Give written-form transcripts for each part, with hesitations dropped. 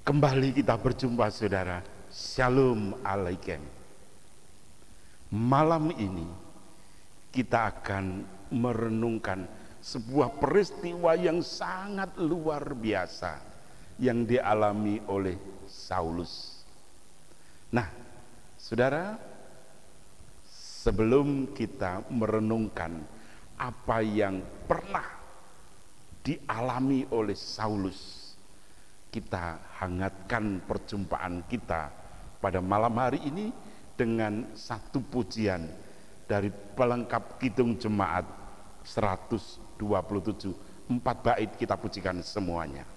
Kembali kita berjumpa saudara. Shalom alaikum. Malam ini kita akan merenungkan sebuah peristiwa yang sangat luar biasa yang dialami oleh Saulus. Nah, saudara, sebelum kita merenungkan apa yang pernah dialami oleh Saulus, kita hangatkan perjumpaan kita pada malam hari ini dengan satu pujian dari pelengkap Kidung Jemaat 127. 4 bait kita pujikan semuanya.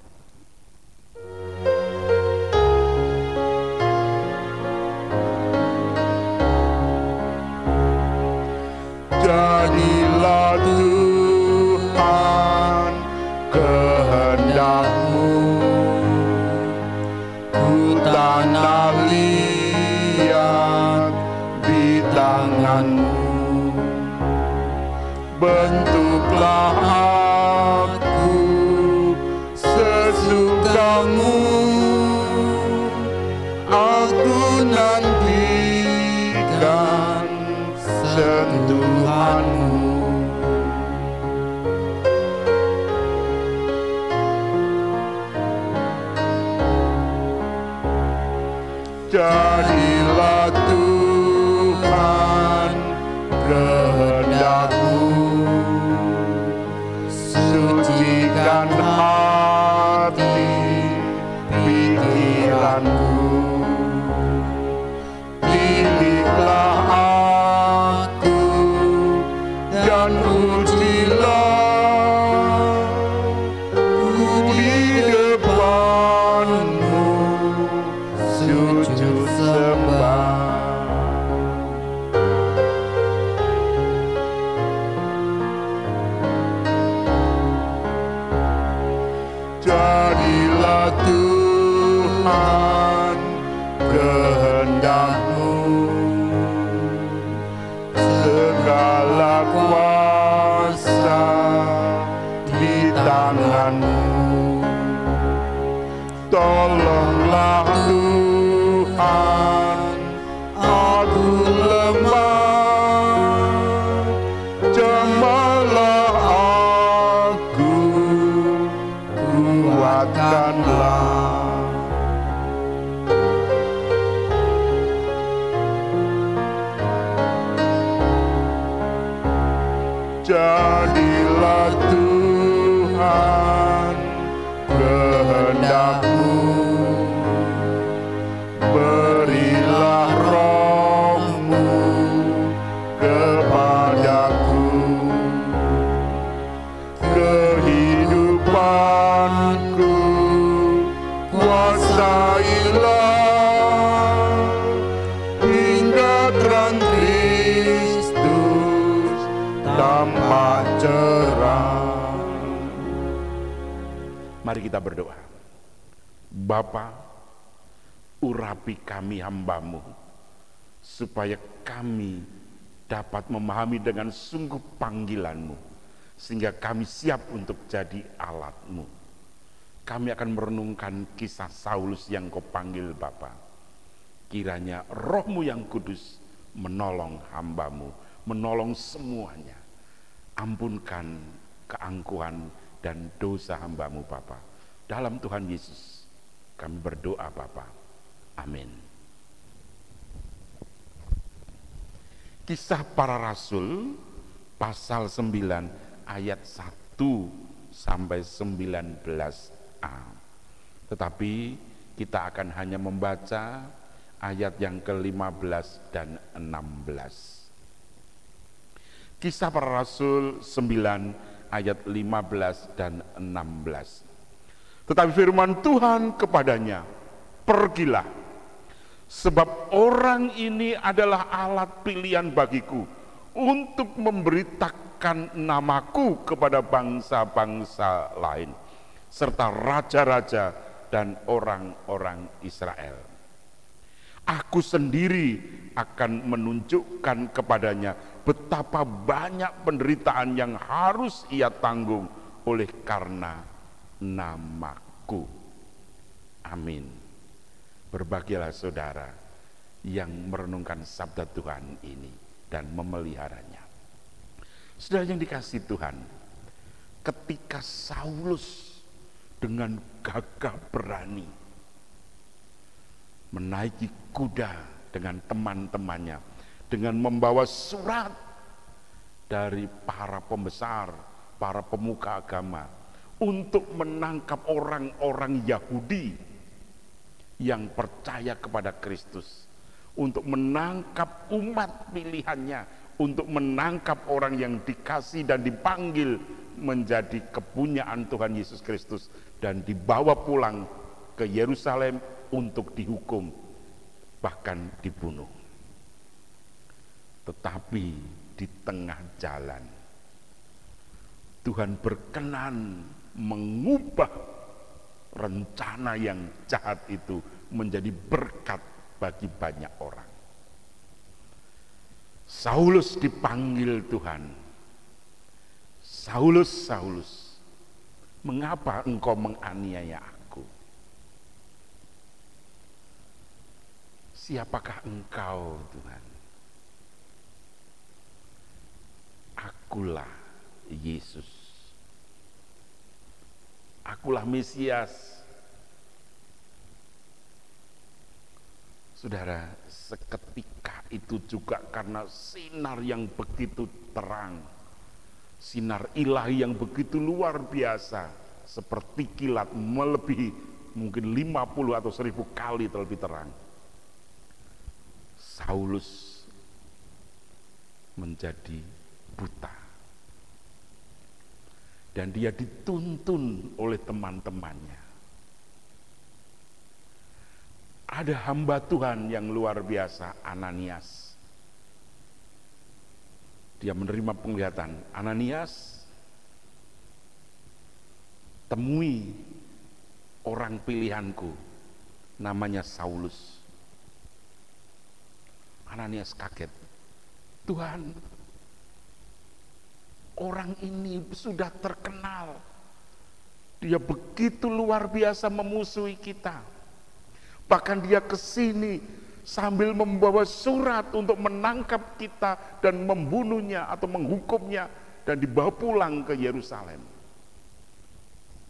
Jadilah Tuhan kehendak-Mu, ku tanah liat di tangan-Mu, bentuklah aku sesuka-Mu, aku nantikan sentuhan-Mu. Jadilah Tuhan kehendak-Mu, sucikan hati pikiranku, pilihlah aku dan ujilah ku di depan-Mu, sujud sembah. Jadilah Tuhan kehendak-Mu, segala kuasa di tangan-Mu, tolonglah Tuhan, aku lemah, jamahlah aku, kuatkanlah. Jadilah Tuhan kehendak-Mu, berilah Roh-Mu kepadaku, kehidupanku kuasailah hingga terang Kristus tampak cerah. Mari kita berdoa. Bapa, urapi kami hamba-Mu, supaya kami dapat memahami dengan sungguh panggilan-Mu, sehingga kami siap untuk jadi alat-Mu. Kami akan merenungkan kisah Saulus yang Kau panggil Bapa. Kiranya Roh-Mu yang kudus menolong hamba-Mu, menolong semuanya. Ampunkan keangkuhan dan dosa hamba-Mu Bapa. Dalam Tuhan Yesus kami berdoa Bapa. Amin. Kisah Para Rasul pasal 9 ayat 1 sampai 19a. Tetapi kita akan hanya membaca ayat yang ke-15 dan 16. Kisah Para Rasul 9 ayat 15 dan 16. Tetapi firman Tuhan kepadanya, pergilah, sebab orang ini adalah alat pilihan bagiku untuk memberitakan namaku kepada bangsa-bangsa lain, serta raja-raja dan orang-orang Israel. Aku sendiri akan menunjukkan kepadanya betapa banyak penderitaan yang harus ia tanggung oleh karena namaku. Amin. Berbahagialah saudara yang merenungkan sabda Tuhan ini dan memeliharanya. Saudara yang dikasihi Tuhan, ketika Saulus dengan gagah berani menaiki kuda dengan teman-temannya, dengan membawa surat dari para pembesar, para pemuka agama untuk menangkap orang-orang Yahudi yang percaya kepada Kristus, untuk menangkap umat pilihannya, untuk menangkap orang yang dikasih dan dipanggil menjadi kepunyaan Tuhan Yesus Kristus dan dibawa pulang ke Yerusalem untuk dihukum, bahkan dibunuh. Tetapi di tengah jalan Tuhan berkenan mengubah rencana yang jahat itu menjadi berkat bagi banyak orang. Saulus dipanggil Tuhan. Saulus, Saulus, mengapa engkau menganiaya aku? Siapakah engkau, Tuhan? Akulah Yesus. Akulah Mesias. Saudara, seketika itu juga karena sinar yang begitu terang, sinar ilahi yang begitu luar biasa, seperti kilat melebihi mungkin 50 atau 1000 kali terlebih terang, Saulus menjadi buta. Dan dia dituntun oleh teman-temannya. Ada hamba Tuhan yang luar biasa, Ananias. Dia menerima penglihatan. Ananias, temui orang pilihanku, namanya Saulus. Ananias kaget. Tuhan, orang ini sudah terkenal. Dia begitu luar biasa memusuhi kita. Bahkan dia ke sini sambil membawa surat untuk menangkap kita dan membunuhnya atau menghukumnya dan dibawa pulang ke Yerusalem.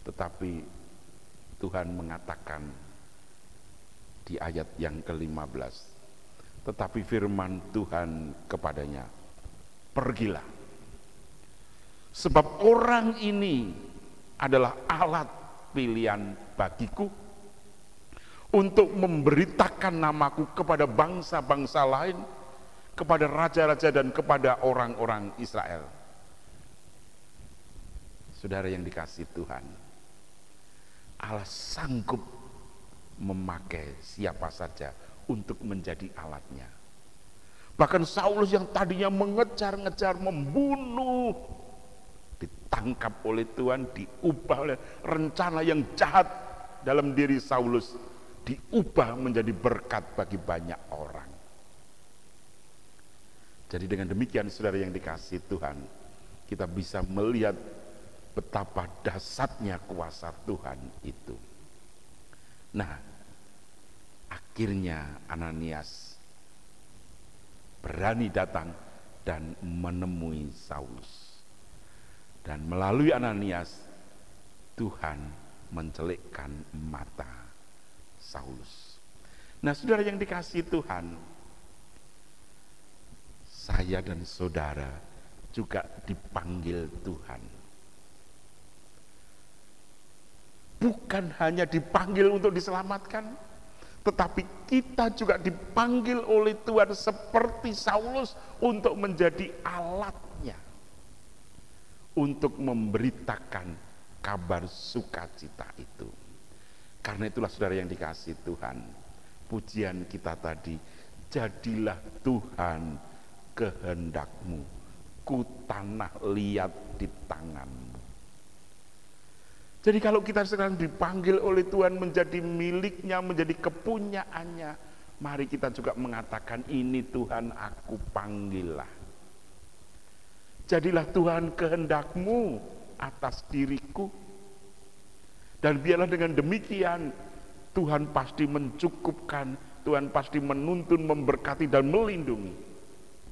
Tetapi Tuhan mengatakan di ayat yang ke-15, tetapi firman Tuhan kepadanya, pergilah. Sebab orang ini adalah alat pilihan bagiku untuk memberitakan namaku kepada bangsa-bangsa lain, kepada raja-raja dan kepada orang-orang Israel. Saudara yang dikasihi Tuhan, Allah sanggup memakai siapa saja untuk menjadi alatnya. Bahkan Saulus yang tadinya mengejar-ngejar, membunuh, ditangkap oleh Tuhan, diubah oleh rencana yang jahat dalam diri Saulus, diubah menjadi berkat bagi banyak orang. Jadi dengan demikian saudara yang dikasihi Tuhan, kita bisa melihat betapa dahsyatnya kuasa Tuhan itu. Nah, akhirnya Ananias berani datang dan menemui Saulus. Dan melalui Ananias, Tuhan mencelikkan mata Saulus. Nah, saudara yang dikasihi Tuhan, saya dan saudara juga dipanggil Tuhan. Bukan hanya dipanggil untuk diselamatkan, tetapi kita juga dipanggil oleh Tuhan seperti Saulus untuk menjadi alatnya, untuk memberitakan kabar sukacita itu. Karena itulah saudara yang dikasihi Tuhan, pujian kita tadi, jadilah Tuhan kehendakmu, ku tanah liat di tanganmu. Jadi kalau kita sekarang dipanggil oleh Tuhan menjadi miliknya, menjadi kepunyaannya, mari kita juga mengatakan, ini Tuhan aku panggillah. Jadilah Tuhan kehendakmu atas diriku. Dan biarlah dengan demikian Tuhan pasti mencukupkan, Tuhan pasti menuntun, memberkati dan melindungi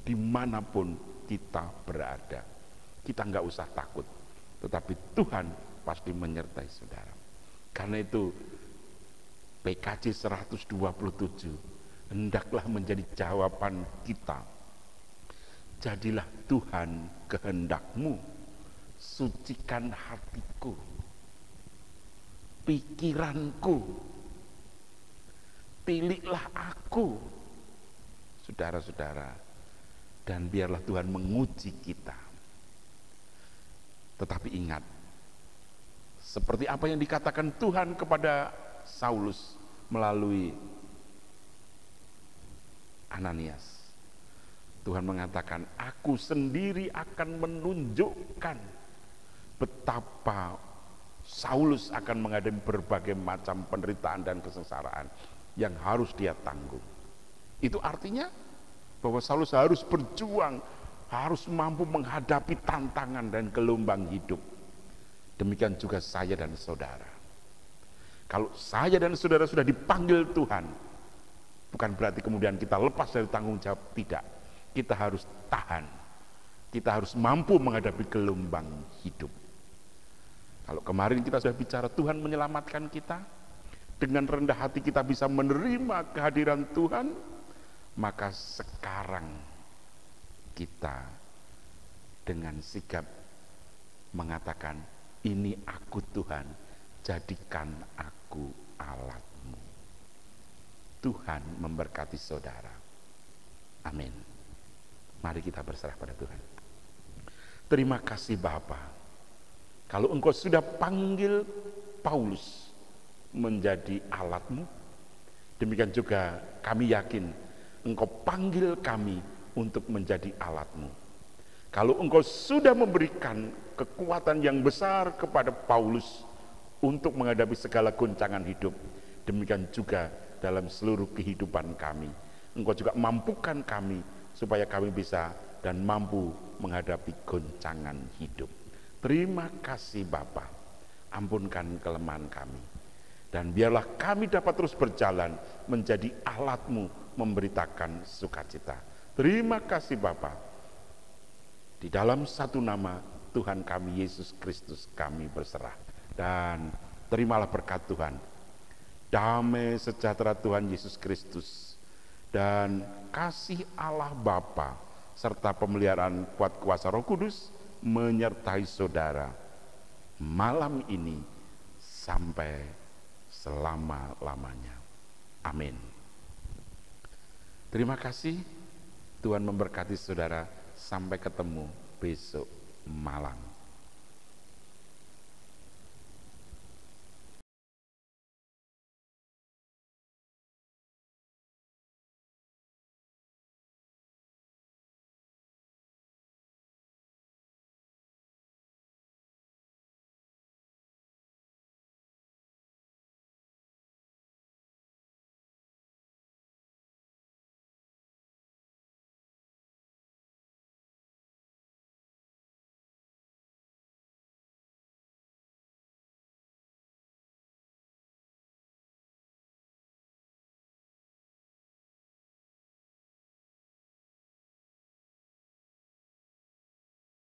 dimanapun kita berada. Kita nggak usah takut, tetapi Tuhan pasti menyertai saudara. Karena itu PKJ 127 hendaklah menjadi jawaban kita. Jadilah Tuhan kehendak-Mu, sucikan hatiku, pikiranku, pilihlah aku, saudara-saudara, dan biarlah Tuhan menguji kita. Tetapi ingat, seperti apa yang dikatakan Tuhan kepada Saulus melalui Ananias, Tuhan mengatakan, aku sendiri akan menunjukkan betapa Saulus akan menghadapi berbagai macam penderitaan dan kesengsaraan yang harus dia tanggung. Itu artinya bahwa Saulus harus berjuang, harus mampu menghadapi tantangan dan gelombang hidup. Demikian juga saya dan saudara. Kalau saya dan saudara sudah dipanggil Tuhan, bukan berarti kemudian kita lepas dari tanggung jawab, tidak. Kita harus tahan, kita harus mampu menghadapi gelombang hidup. Kalau kemarin kita sudah bicara Tuhan menyelamatkan kita, dengan rendah hati kita bisa menerima kehadiran Tuhan, maka sekarang kita dengan sigap mengatakan, ini aku Tuhan, jadikan aku alat-Mu. Tuhan memberkati saudara. Amin. Mari kita berserah pada Tuhan. Terima kasih Bapa. Kalau Engkau sudah panggil Paulus menjadi alat-Mu, demikian juga kami yakin Engkau panggil kami untuk menjadi alat-Mu. Kalau Engkau sudah memberikan kekuatan yang besar kepada Paulus untuk menghadapi segala goncangan hidup, demikian juga dalam seluruh kehidupan kami. Engkau juga mampukan kami supaya kami bisa dan mampu menghadapi goncangan hidup. Terima kasih Bapa, ampunkan kelemahan kami, dan biarlah kami dapat terus berjalan menjadi alat-Mu memberitakan sukacita. Terima kasih Bapa. Di dalam satu nama Tuhan kami Yesus Kristus kami berserah, dan terimalah berkat Tuhan, damai sejahtera Tuhan Yesus Kristus, dan kasih Allah Bapa serta pemeliharaan kuat kuasa Roh Kudus menyertai saudara malam ini sampai selama-lamanya. Amin. Terima kasih. Tuhan memberkati saudara. Sampai ketemu besok malam.